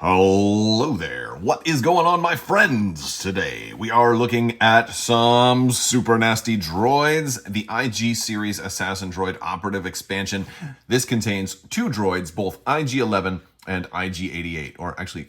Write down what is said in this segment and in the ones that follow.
Hello there. What is going on, my friends? Today we are looking at some super nasty droids, the IG series Assassin Droid Operative Expansion. This contains two droids, both IG-11 and IG-88, or actually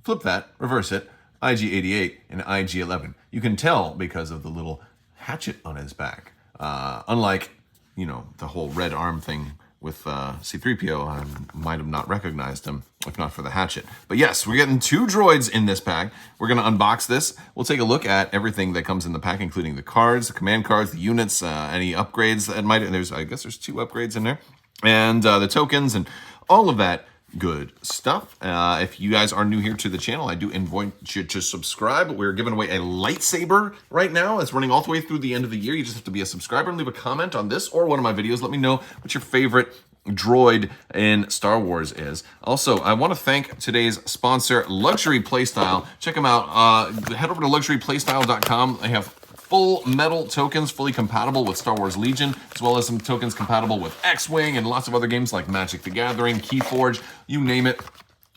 flip that, reverse it, IG-88 and IG-11. You can tell because of the little hatchet on his back. Unlike, the whole red arm thing with C-3PO, I might have not recognized him if not for the hatchet. But yes, we're getting two droids in this pack. We're going to unbox this. We'll take a look at everything that comes in the pack, including the cards, the command cards, the units, any upgrades that might. I guess there's two upgrades in there, and the tokens and all of that good stuff. If you guys are new here to the channel, I do invite you to subscribe. We're giving away a lightsaber right now. It's running all the way through the end of the year. You just have to be a subscriber and leave a comment on this or one of my videos. Let me know what your favorite droid in Star Wars is. Also, I want to thank today's sponsor, Luxury Playstyle. Check them out. Head over to luxuryplaystyle.com. They have full metal tokens, fully compatible with Star Wars Legion, as well as some tokens compatible with X-Wing and lots of other games like Magic the Gathering, Keyforge, you name it.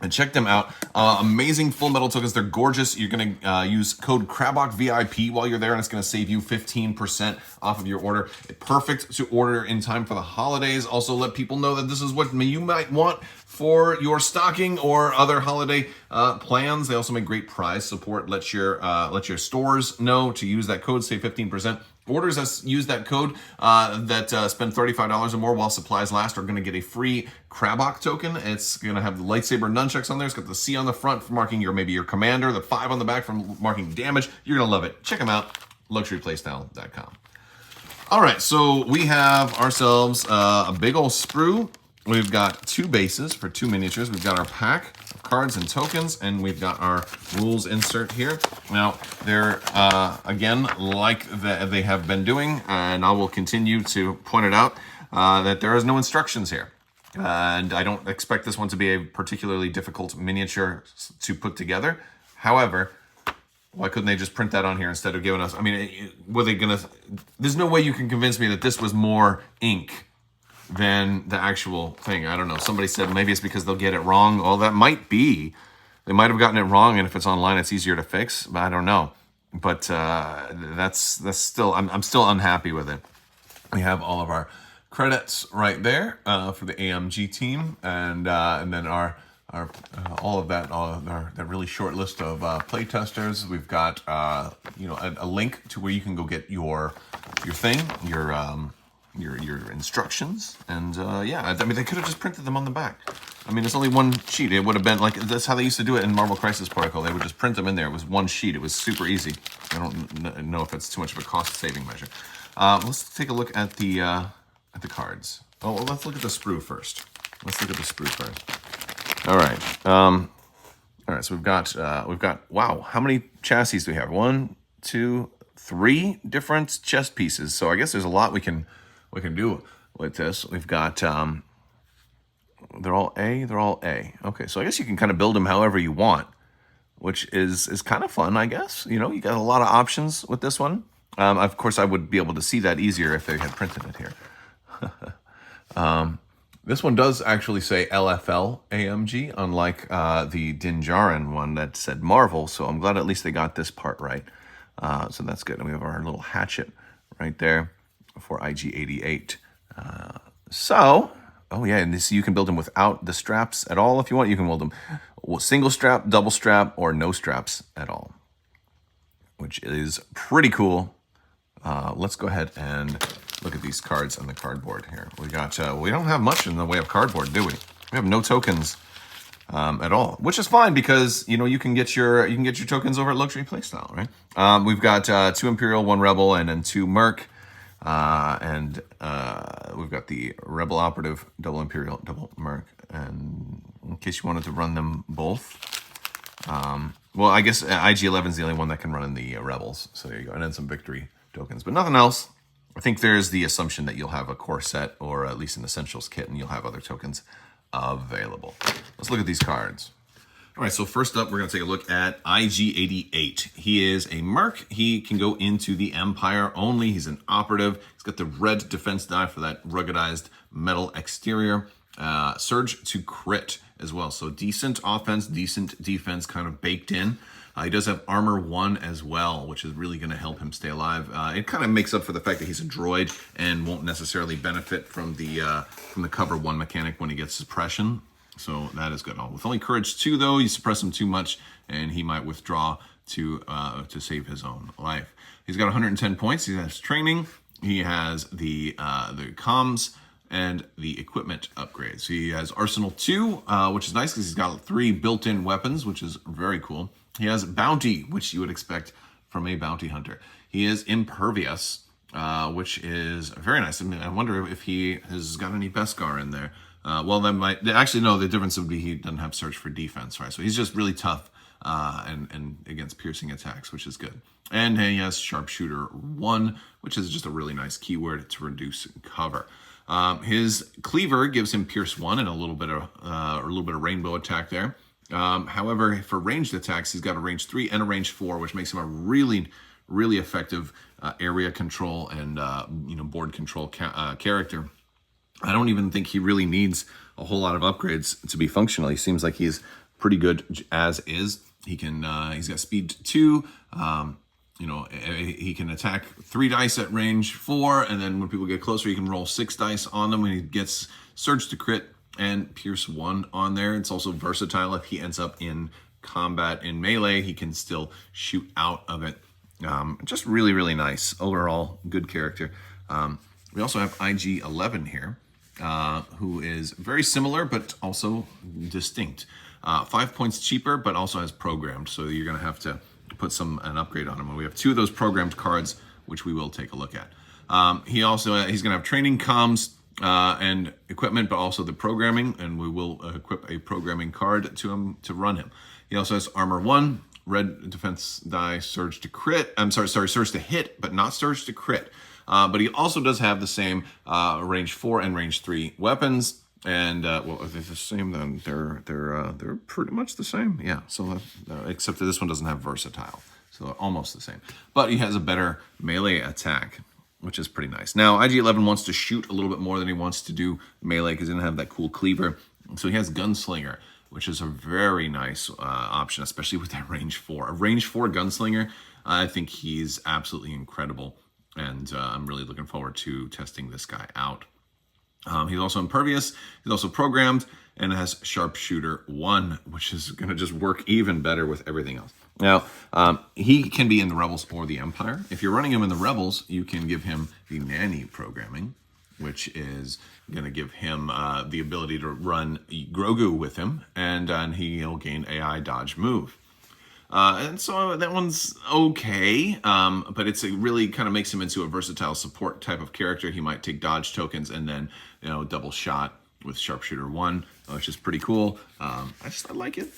And check them out. Amazing full metal tokens. They're gorgeous. You're going to use code Crabbok VIP while you're there, and it's going to save you 15% off of your order. Perfect to order in time for the holidays. Also, let people know that this is what you might want for your stocking or other holiday plans. They also make great prize support. Let your stores know to use that code, save 15%. Orders that use that code that spend $35 or more while supplies last are going to get a free Crabbok token. It's going to have the lightsaber nunchucks on there. It's got the C on the front for marking maybe your commander, the 5 on the back for marking damage. You're going to love it. Check them out, luxuryplaystyle.com. All right, so we have ourselves a big old sprue. We've got two bases for two miniatures. We've got our pack of cards and tokens, and we've got our rules insert here. Now, they're, again, like they have been doing, and I will continue to point it out, that there is no instructions here. And I don't expect this one to be a particularly difficult miniature to put together. However, why couldn't they just print that on here instead of giving us... I mean, were they going to... There's no way you can convince me that this was more ink than the actual thing. I don't know. Somebody said maybe it's because they'll get it wrong. Well, that might be. They might have gotten it wrong, and if it's online, it's easier to fix. But I don't know. But that's still. I'm still unhappy with it. We have all of our credits right there for the AMG team, and then our all of that that really short list of play testers. We've got a link to where you can go get your thing, your instructions, and yeah, I mean, they could have just printed them on the back. I mean, it's only one sheet. It would have been like, that's how they used to do it in Marvel Crisis Protocol. They would just print them in there. It was one sheet. It was super easy. I don't know if it's too much of a cost-saving measure. Let's take a look at the cards. Oh, well, let's look at the sprue first. All right. All right. So we've got. Wow, how many chassis do we have? 1, 2, 3 different chest pieces. So I guess there's a lot we can do with this. We've got, they're all A. Okay, so I guess you can kind of build them however you want, which is kind of fun, I guess. You got a lot of options with this one. Of course, I would be able to see that easier if they had printed it here. This one does actually say LFL AMG, unlike the Din Djarin one that said Marvel, so I'm glad at least they got this part right. So that's good. And we have our little hatchet right there for IG-88. Oh yeah, and this, you can build them without the straps at all if you want. You can build them single strap, double strap, or no straps at all, which is pretty cool. Let's go ahead and look at these cards on the cardboard here. We got we don't have much in the way of cardboard, do we? We have no tokens at all, which is fine because you can get your tokens over at Luxury Playstyle, right? We've got 2 Imperial, 1 Rebel, and then 2 Merc. And we've got the Rebel Operative, double Imperial, double Merc, and in case you wanted to run them both, well, I guess IG-11 is the only one that can run in the Rebels, so there you go, and then some victory tokens, but nothing else. I think there's the assumption that you'll have a core set, or at least an Essentials kit, and you'll have other tokens available. Let's look at these cards. All right, so first up, we're going to take a look at IG-88. He is a merc. He can go into the Empire only. He's an operative. He's got the red defense die for that ruggedized metal exterior. Surge to crit. as well. So decent offense, decent defense kind of baked in. He does have armor 1 as well, which is really going to help him stay alive. It kind of makes up for the fact that he's a droid and won't necessarily benefit from the cover 1 mechanic when he gets suppression. So that is good. With only courage 2, though, you suppress him too much, and he might withdraw to save his own life. He's got 110 points. He has training. He has the comms and the equipment upgrades. He has Arsenal 2, which is nice because he's got 3 built-in weapons, which is very cool. He has Bounty, which you would expect from a bounty hunter. He is Impervious, which is very nice. I mean, I wonder if he has got any Beskar in there. Well, that might... Actually, no, the difference would be he doesn't have Search for Defense, right? So he's just really tough and against piercing attacks, which is good. And he has Sharpshooter 1, which is just a really nice keyword to reduce cover. His Cleaver gives him Pierce 1 and a little bit of rainbow attack there. However, for ranged attacks, he's got a range 3 and a range 4, which makes him a really, really effective area control and board control character. I don't even think he really needs a whole lot of upgrades to be functional. He seems like he's pretty good as is. He's got speed 2. He can attack 3 dice at range 4, and then when people get closer, he can roll 6 dice on them when he gets Surge to Crit and Pierce 1 on there. It's also versatile. If he ends up in combat in melee, he can still shoot out of it. Just really, really nice. Overall, good character. We also have IG-11 here, who is very similar, but also distinct. 5 points cheaper, but also has programmed, so you're going to have to put an upgrade on him. And we have 2 of those programmed cards, which we will take a look at. He's going to have training, comms, and equipment, but also the programming, and we will equip a programming card to him to run him. He also has armor 1, red defense die, surge to crit. Surge to hit, but not surge to crit. But he also does have the same range 4 and range 3 weapons. And well, if they're the same, then they're pretty much the same. Yeah. So except that this one doesn't have versatile, so almost the same. But he has a better melee attack, which is pretty nice. Now, IG-11 wants to shoot a little bit more than he wants to do melee because he doesn't have that cool cleaver. So he has Gunslinger, which is a very nice option, especially with that range 4. A range 4 Gunslinger, I think he's absolutely incredible. And I'm really looking forward to testing this guy out. He's also impervious, he's also programmed, and has Sharpshooter 1, which is going to just work even better with everything else. Now, he can be in the Rebels or the Empire. If you're running him in the Rebels, you can give him the Nanny programming, which is going to give him the ability to run Grogu with him, and he'll gain AI dodge move. And so that one's okay, but it really kind of makes him into a versatile support type of character. He might take dodge tokens and then, double shot with Sharpshooter 1, which is pretty cool. I like it.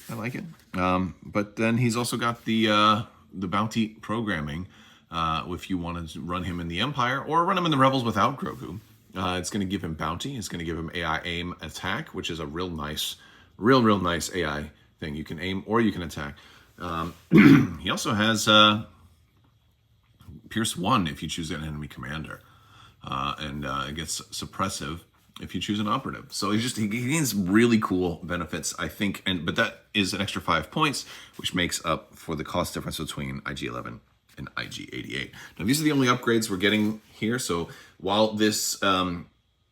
But then he's also got the bounty programming. If you want to run him in the Empire or run him in the Rebels without Grogu, it's going to give him bounty. It's going to give him AI aim attack, which is a real nice AI thing. You can aim or you can attack. He also has Pierce 1 if you choose an enemy commander, and it gets suppressive if you choose an operative. So he gains really cool benefits, I think, but that is an extra 5 points, which makes up for the cost difference between IG-11 and IG-88. Now these are the only upgrades we're getting here. So while this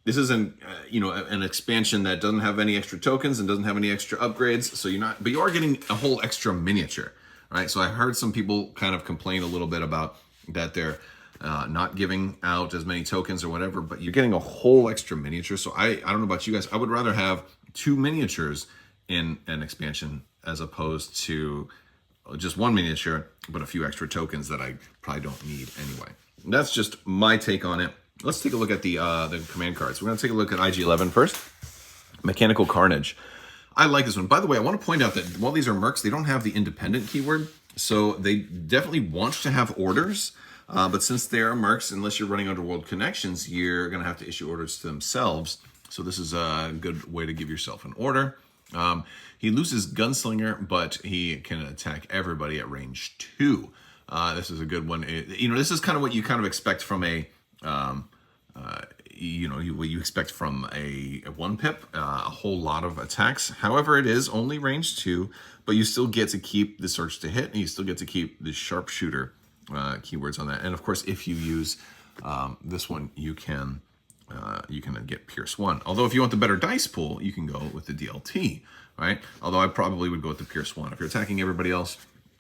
is an expansion that doesn't have any extra tokens and doesn't have any extra upgrades, so but you are getting a whole extra miniature, right? So I heard some people kind of complain a little bit about that they're not giving out as many tokens or whatever, but you're getting a whole extra miniature. So I don't know about you guys, I would rather have 2 miniatures in an expansion as opposed to just 1 miniature, but a few extra tokens that I probably don't need anyway. That's just my take on it. Let's take a look at the command cards. We're going to take a look at IG-11 first. Mechanical Carnage. I like this one. By the way, I want to point out that while these are mercs, they don't have the independent keyword. So they definitely want to have orders. But since they are mercs, unless you're running Underworld Connections, you're going to have to issue orders to themselves. So this is a good way to give yourself an order. He loses Gunslinger, but he can attack everybody at range 2. This is a good one. This is kind of what you kind of expect from a what you expect from a 1-pip, a whole lot of attacks. However, it is only range 2, but you still get to keep the search to hit, and you still get to keep the sharpshooter keywords on that. And of course, if you use this one, you can get Pierce 1. Although if you want the better dice pool, you can go with the DLT, right? Although I probably would go with the Pierce 1. If you're attacking everybody else,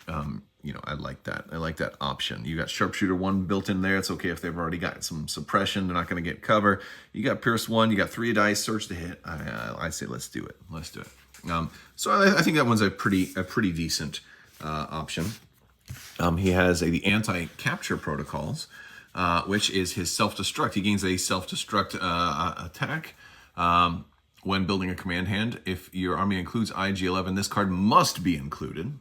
I like that. I like that option. You got Sharpshooter 1 built in there. It's okay if they've already got some suppression. They're not going to get cover. You got Pierce 1. You got 3 dice, search to hit. I say let's do it. Let's do it. So I think that one's a pretty decent option. He has the anti-capture protocols, which is his self-destruct. He gains a self-destruct attack when building a command hand. If your army includes IG-11, this card must be included.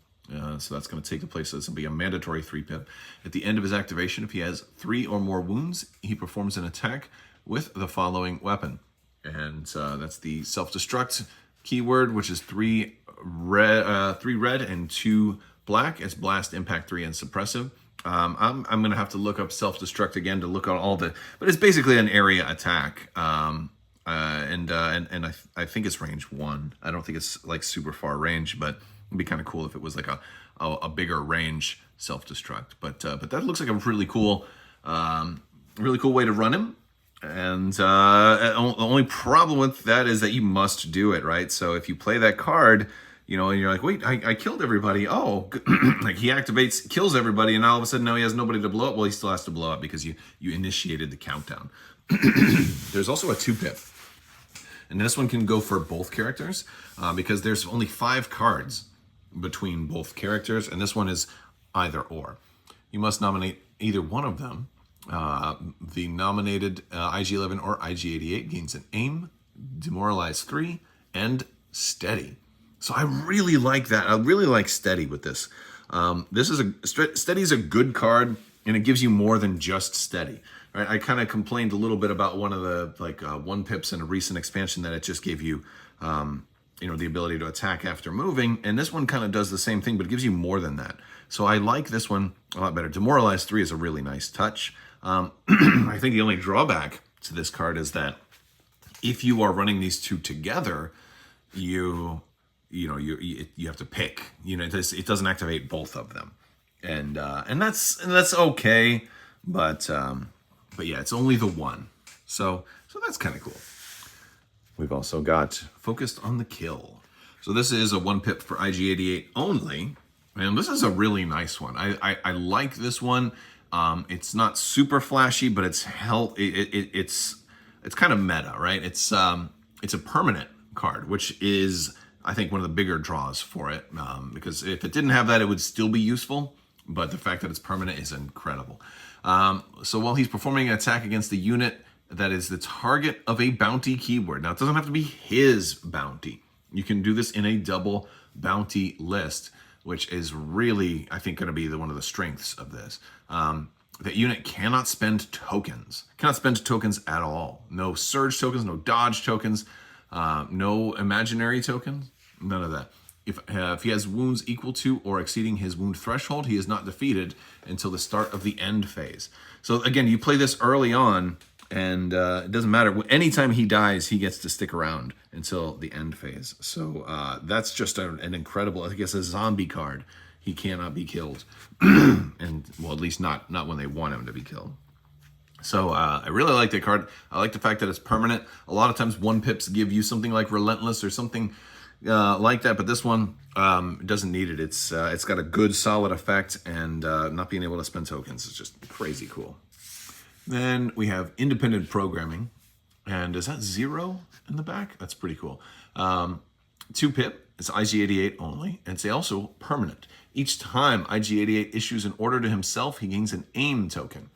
So that's going to take the place. So this will be a mandatory 3-pip. At the end of his activation, if he has 3 or more wounds, he performs an attack with the following weapon. And that's the self-destruct keyword, which is 3 red and 2 black. It's blast, impact 3, and suppressive. I'm going to have to look up self-destruct again to look at all the, but it's basically an area attack. And I think it's range 1. I don't think it's like super far range, but it'd be kind of cool if it was like a bigger range self-destruct. But that looks like a really cool way to run him. And the only problem with that is that you must do it, right? So if you play that card, and you're like, wait, I killed everybody. Oh, like he activates, kills everybody, and all of a sudden now he has nobody to blow up. Well, he still has to blow up because you initiated the countdown. There's also a 2-pip. And this one can go for both characters because there's only 5 cards between both characters, and this one is either or. You must nominate either one of them. The nominated IG-11 or IG-88 gains an aim, demoralize 3, and steady. So I really like that. I really like steady with this. Steady is a good card, and it gives you more than just steady. Right? I kind of complained a little bit about one of the 1-pips in a recent expansion that it just gave you, the ability to attack after moving, and this one kind of does the same thing, but it gives you more than that. So I like this one a lot better. Demoralize 3 is a really nice touch. I think the only drawback to this card is that if you are running these two together, you have to pick. It doesn't activate both of them, and that's okay, but yeah, it's only the one. So that's kind of cool. We've also got Focused on the Kill. So this is a 1-pip for IG-88 only, and this is a really nice one. I like this one. It's not super flashy, but it's kind of meta, right? It's a permanent card, which is, I think, one of the bigger draws for it, because if it didn't have that, it would still be useful, but the fact that it's permanent is incredible. So while he's performing an attack against the unit that is the target of a bounty keyword. Now, it doesn't have to be his bounty. You can do this in a double bounty list, which is really, I think, going to be one of the strengths of this. That unit cannot spend tokens. Cannot spend tokens at all. No surge tokens, no dodge tokens, no imaginary tokens, none of that. If he has wounds equal to or exceeding his wound threshold, he is not defeated until the start of the end phase. So again, you play this early on, and it doesn't matter. Anytime he dies, he gets to stick around until the end phase. So that's just an incredible, I guess, a zombie card. He cannot be killed. And, well, at least not when they want him to be killed. So I really like that card. I like the fact that it's permanent. A lot of times 1-pips give you something like Relentless or something like that, but this one doesn't need it. It's got a good solid effect, and not being able to spend tokens is just crazy cool. Then we have Independent Programming, and is that 0 in the back? That's pretty cool. 2-pip, it's IG-88 only, and it's also permanent. Each time IG-88 issues an order to himself, he gains an aim token.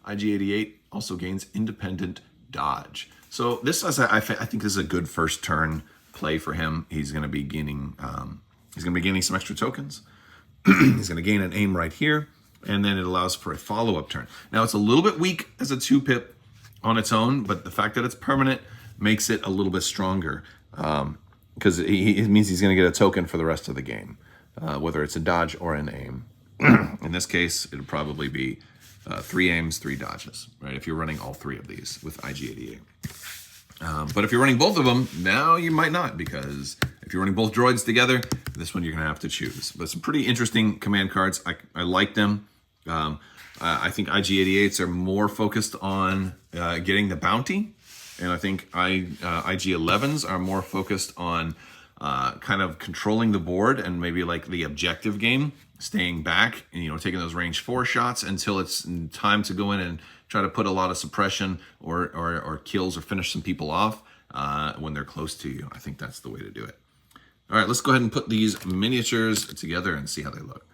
IG-88 also gains Independent Dodge. So this is, I think this is a good first turn play for him. He's going to be gaining some extra tokens. He's going to gain an aim right here, and then it allows for a follow-up turn. Now, it's a little bit weak as a 2-pip on its own, but the fact that it's permanent makes it a little bit stronger, because it means he's going to get a token for the rest of the game, whether it's a dodge or an aim. In this case, it'll probably be 3 aims, 3 dodges, right? If you're running all 3 of these with IG-88. But if you're running both of them, now you might not, because if you're running both droids together, this one you're going to have to choose. But some pretty interesting command cards. I like them. I think IG-88s are more focused on getting the bounty, and I think IG-11s are more focused on kind of controlling the board and maybe like the objective game, staying back and, you know, taking those range 4 shots until it's time to go in and try to put a lot of suppression or kills or finish some people off when they're close to you. I think that's the way to do it. All right, let's go ahead and put these miniatures together and see how they look.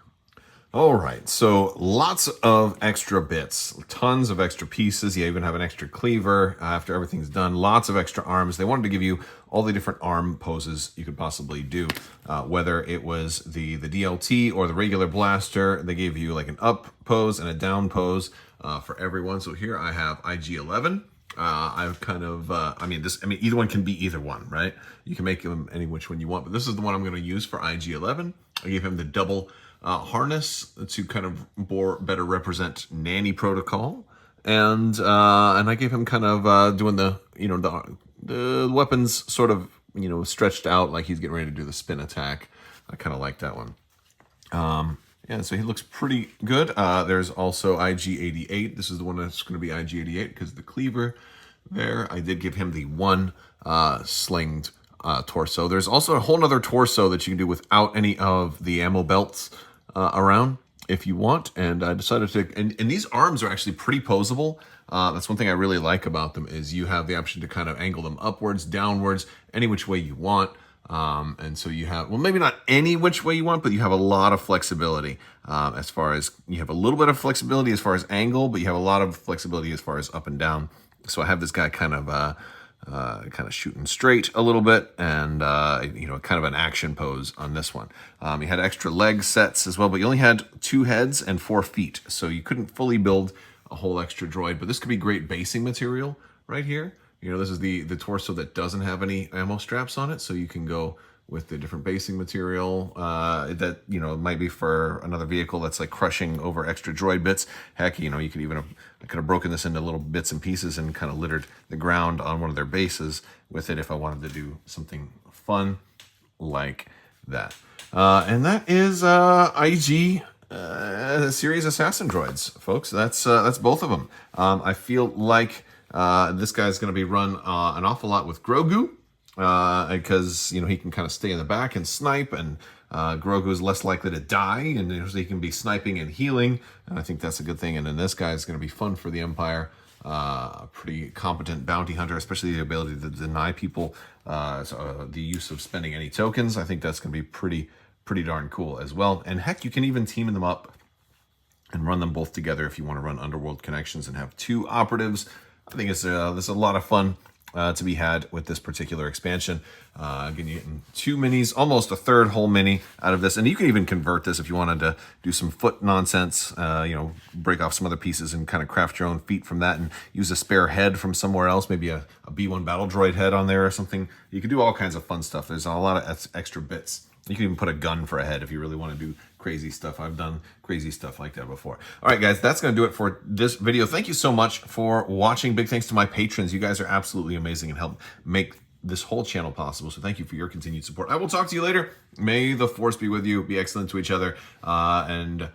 All right, so lots of extra bits, tons of extra pieces. You even have an extra cleaver after everything's done. Lots of extra arms. They wanted to give you all the different arm poses you could possibly do, whether it was the DLT or the regular blaster. They gave you like an up pose and a down pose for everyone. So here I have IG-11. I've kind of, either one can be either one, right? You can make them any which one you want, but this is the one I'm going to use for IG-11. I gave him the double harness to kind of better represent nanny protocol, and I gave him kind of doing the, you know, the weapons sort of, you know, stretched out like he's getting ready to do the spin attack. I kind of like that one. Yeah, so he looks pretty good. There's also IG-88. This is the one that's going to be IG-88 because of the cleaver there. I did give him the one slinged torso. There's also a whole nother torso that you can do without any of the ammo belts around if you want. And I decided to, and these arms are actually pretty posable. That's one thing I really like about them, is you have the option to kind of angle them upwards, downwards, any which way you want. And so you have, well, maybe not any which way you want, but you have a lot of flexibility as far as, you have a little bit of flexibility as far as angle, but you have a lot of flexibility as far as up and down. So I have this guy kind of shooting straight a little bit, and you know, kind of an action pose on this one. He had extra leg sets as well, but you only had 2 heads and 4 feet, so you couldn't fully build a whole extra droid. But this could be great basing material right here. You know, this is the torso that doesn't have any ammo straps on it, so you can go with the different basing material that, you know, might be for another vehicle that's like crushing over extra droid bits. Heck, you know, you could even have, I could have broken this into little bits and pieces and kind of littered the ground on one of their bases with it if I wanted to do something fun like that. And that is IG series Assassin Droids, folks. That's both of them. I feel like this guy's going to be run an awful lot with Grogu, because, you know, he can kind of stay in the back and snipe, and Grogu is less likely to die, and he can be sniping and healing, and I think that's a good thing. And then this guy is going to be fun for the Empire. A pretty competent bounty hunter, especially the ability to deny people the use of spending any tokens. I think that's going to be pretty darn cool as well. And heck, you can even team them up and run them both together if you want to run Underworld Connections and have 2 operatives. I think there's a lot of fun to be had with this particular expansion. Getting 2 minis, almost a 3rd whole mini out of this. And you can even convert this if you wanted to do some foot nonsense, you know, break off some other pieces and kind of craft your own feet from that and use a spare head from somewhere else, maybe a B1 battle droid head on there or something. You can do all kinds of fun stuff. There's a lot of extra bits. You can even put a gun for a head if you really want to do crazy stuff. I've done crazy stuff like that before. All right, guys, that's going to do it for this video. Thank you so much for watching. Big thanks to my patrons. You guys are absolutely amazing and help make this whole channel possible. So thank you for your continued support. I will talk to you later. May the Force be with you. Be excellent to each other, and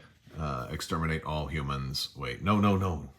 exterminate all humans. Wait, no.